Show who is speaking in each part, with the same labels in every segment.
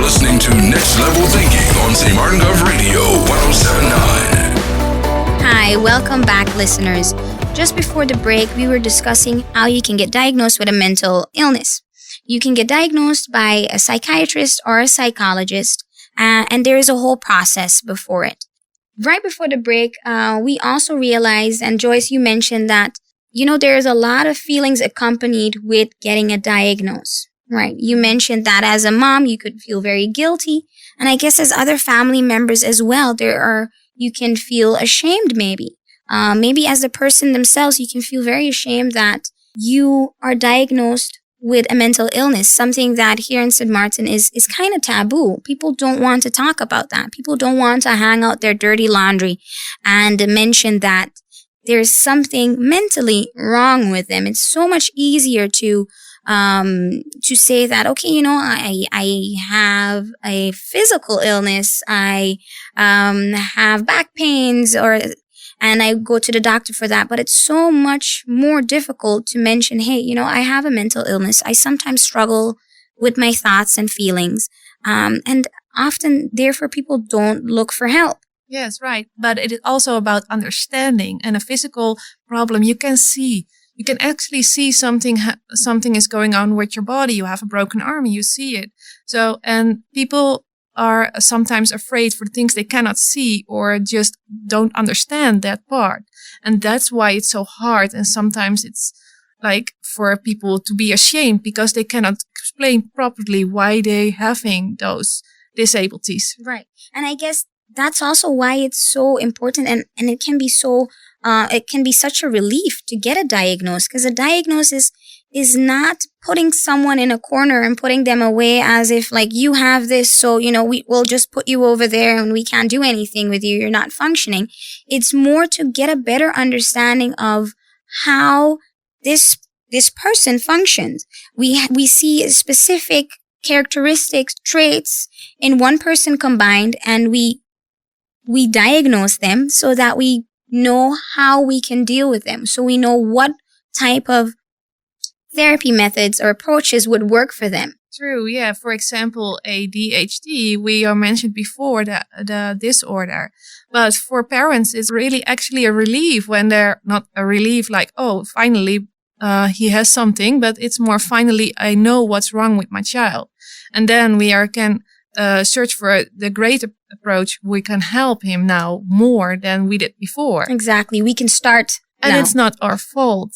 Speaker 1: listening to Next Level Thinking on St. Martin Gov Radio 1079.
Speaker 2: Hi, welcome back, listeners. Just before the break, we were discussing how you can get diagnosed with a mental illness. You can get diagnosed by a psychiatrist or a psychologist, and there is a whole process before it. Right before the break, we also realized, and Joyce, you mentioned that, there's a lot of feelings accompanied with getting a diagnosis, right? You mentioned that as a mom, you could feel very guilty. And I guess as other family members as well, you can feel ashamed maybe. Maybe as a person themselves, you can feel very ashamed that you are diagnosed with a mental illness, something that here in St. Martin is kind of taboo. People don't want to talk about that. People don't want to hang out their dirty laundry and mention that there's something mentally wrong with them. It's so much easier to say that, okay, I have a physical illness. I have back pains and I go to the doctor for that. But it's so much more difficult to mention, hey, I have a mental illness. I sometimes struggle with my thoughts and feelings. And often, therefore, people don't look for help.
Speaker 3: Yes, right. But it is also about understanding. And a physical problem you can see. You can actually see something is going on with your body. You have a broken arm, you see it. So, and people are sometimes afraid for things they cannot see or just don't understand that part. And that's why it's so hard. And sometimes it's like for people to be ashamed because they cannot explain properly why they having those disabilities.
Speaker 2: Right. And I guess that's also why it's so important and it can be such a relief to get a diagnosis, because a diagnosis is not putting someone in a corner and putting them away as if like you have this, so we'll just put you over there and we can't do anything with you, you're not functioning. It's more to get a better understanding of how this person functions. We see specific characteristics, traits in one person combined, and we diagnose them so that we know how we can deal with them. So we know what type of therapy methods or approaches would work for them.
Speaker 3: True, yeah. For example, ADHD, we mentioned before the disorder. But for parents, it's really actually a relief when they're not a relief like, oh, finally, he has something, but it's more finally, I know what's wrong with my child. And then we can search for the great approach. We can help him now more than we did before.
Speaker 2: Exactly. We can start
Speaker 3: and
Speaker 2: now.
Speaker 3: It's not our fault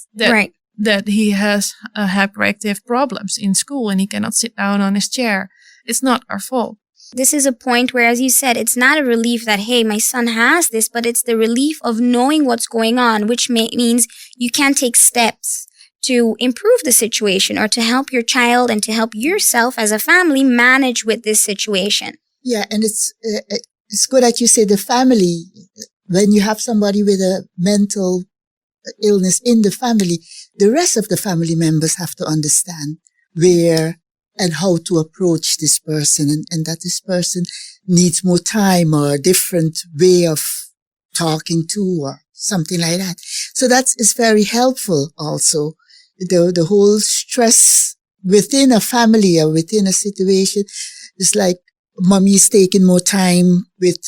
Speaker 3: that he has hyperactive problems in school and he cannot sit down on his chair. It's not our fault.
Speaker 2: This is a point where, as you said, it's not a relief that, hey, my son has this, but it's the relief of knowing what's going on, which means you can take steps to improve the situation or to help your child and to help yourself as a family manage with this situation.
Speaker 4: Yeah, and it's good that you say the family. When you have somebody with a mental illness in the family, the rest of the family members have to understand where and how to approach this person and that this person needs more time or a different way of talking to or something like that. So is very helpful also. The whole stress within a family or within a situation is like mommy's taking more time with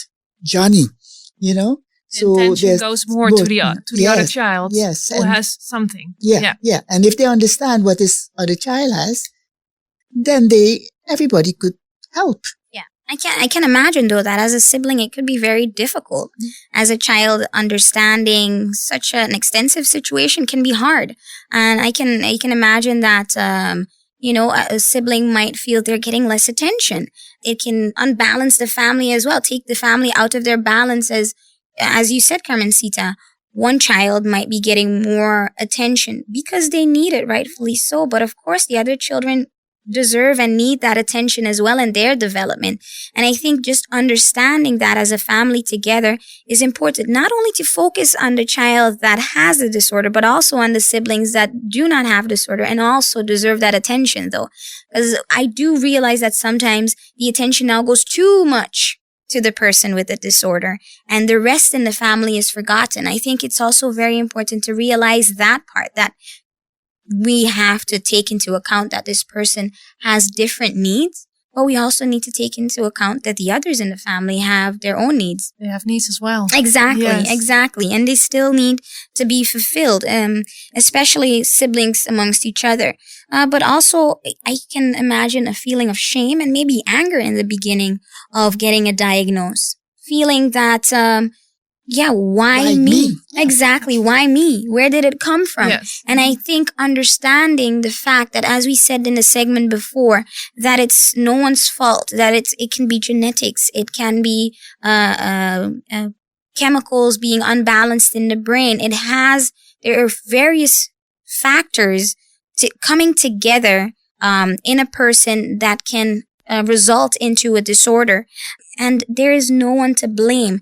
Speaker 4: Johnny,
Speaker 3: So attention goes more to the other child who has something.
Speaker 4: Yeah. And if they understand what this other child has, then everybody could help.
Speaker 2: Yeah. I can imagine though that as a sibling it could be very difficult. As a child, understanding such an extensive situation can be hard. And I can imagine that a sibling might feel they're getting less attention. It can unbalance the family as well, take the family out of their balance as you said, Carmencita. One child might be getting more attention because they need it, rightfully so. But of course, the other children deserve and need that attention as well in their development. And I think just understanding that as a family together is important, not only to focus on the child that has the disorder, but also on the siblings that do not have disorder and also deserve that attention though. Because I do realize that sometimes the attention now goes too much to the person with the disorder and the rest in the family is forgotten. I think it's also very important to realize that part, that we have to take into account that this person has different needs, but we also need to take into account that the others in the family have their own needs.
Speaker 3: They have needs as well.
Speaker 2: Exactly. And they still need to be fulfilled, especially siblings amongst each other. But also, I can imagine a feeling of shame and maybe anger in the beginning of getting a diagnosis. Feeling that, why me? Exactly, why me? Where did it come from?
Speaker 3: Yes.
Speaker 2: And I think understanding the fact that, as we said in the segment before, that it's no one's fault, that it can be genetics, it can be chemicals being unbalanced in the brain. There are various factors coming together in a person that can result into a disorder. And there is no one to blame.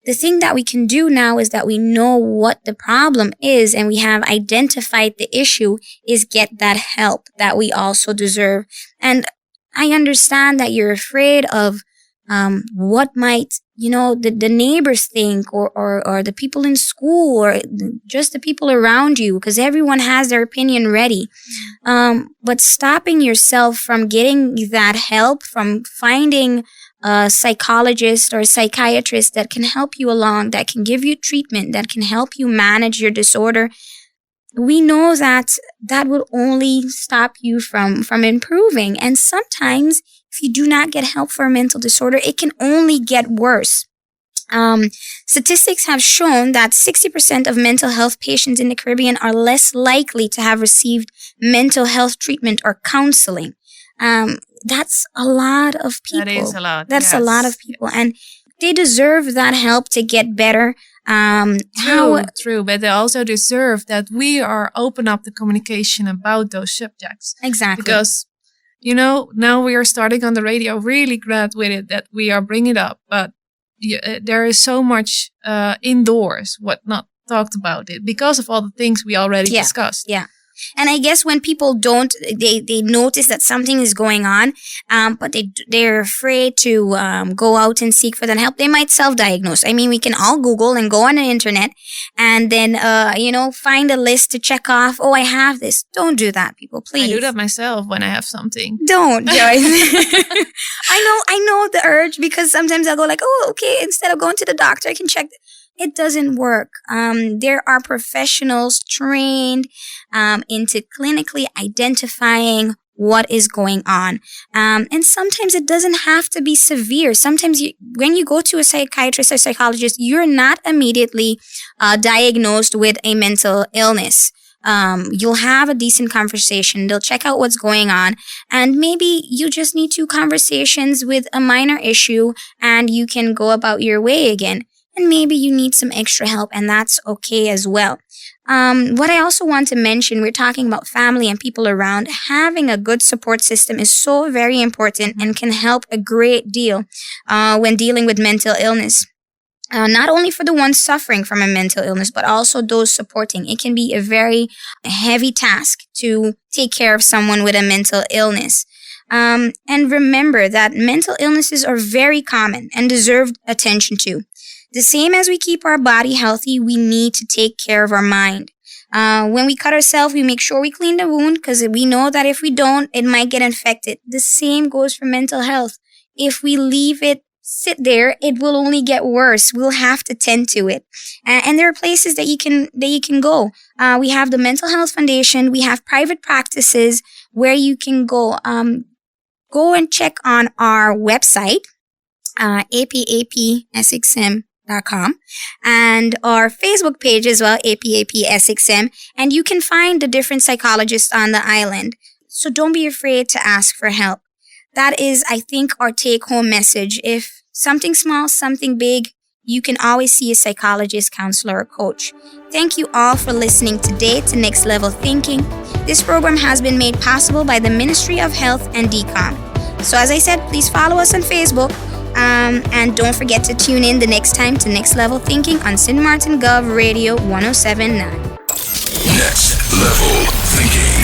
Speaker 2: The thing that we can do now is that we know what the problem is and we have identified the issue, is get that help that we also deserve. And I understand that you're afraid of what might, the neighbors think or the people in school or just the people around you, because everyone has their opinion ready. But stopping yourself from getting that help, from finding a psychologist or a psychiatrist that can help you along, that can give you treatment, that can help you manage your disorder, we know that will only stop you from improving. And sometimes if you do not get help for a mental disorder, it can only get worse. Statistics have shown that 60% of mental health patients in the Caribbean are less likely to have received mental health treatment or counseling. That's a lot of people.
Speaker 3: That is a lot.
Speaker 2: That's a lot of people. And they deserve that help to get better.
Speaker 3: True, but they also deserve that we are open up the communication about those subjects.
Speaker 2: Exactly.
Speaker 3: Because, now we are starting on the radio, really glad with it that we are bringing it up. But there is so much indoors what not talked about it because of all the things we already discussed.
Speaker 2: Yeah. And I guess when people they notice that something is going on, but they're afraid to go out and seek for that help, they might self-diagnose. I mean, we can all Google and go on the internet and then, find a list to check off. Oh, I have this. Don't do that, people, please.
Speaker 3: I do that myself when I have something.
Speaker 2: Don't, Joyce. I know the urge, because sometimes I'll go like, oh, okay, instead of going to the doctor, I can check. It doesn't work. There are professionals trained into clinically identifying what is going on. And sometimes it doesn't have to be severe. Sometimes when you go to a psychiatrist or psychologist, you're not immediately diagnosed with a mental illness. You'll have a decent conversation. They'll check out what's going on. And maybe you just need 2 conversations with a minor issue and you can go about your way again. And maybe you need some extra help, and that's okay as well. What I also want to mention, we're talking about family and people around. Having a good support system is so very important and can help a great deal when dealing with mental illness. Not only for the ones suffering from a mental illness, but also those supporting. It can be a very heavy task to take care of someone with a mental illness. And remember that mental illnesses are very common and deserve attention too. The same as we keep our body healthy, we need to take care of our mind. When we cut ourselves, we make sure we clean the wound, because we know that if we don't, it might get infected. The same goes for mental health. If we leave it sit there, it will only get worse. We'll have to tend to it. And there are places that you can go. We have the Mental Health Foundation. We have private practices where you can go. Go and check on our website, apapsxm.com, and our Facebook page as well, apapsxm, and you can find the different psychologists on the island. So don't be afraid to ask for help. That is, I think, our take-home message. If something small, something big, you can always see a psychologist, counselor, or coach. Thank you all for listening today to Next Level Thinking. This program has been made possible by the Ministry of Health and DCOM. So as I said, please follow us on Facebook. And don't forget to tune in the next time to Next Level Thinking on St. Martin Gov Radio 107.9.
Speaker 1: Next Level Thinking.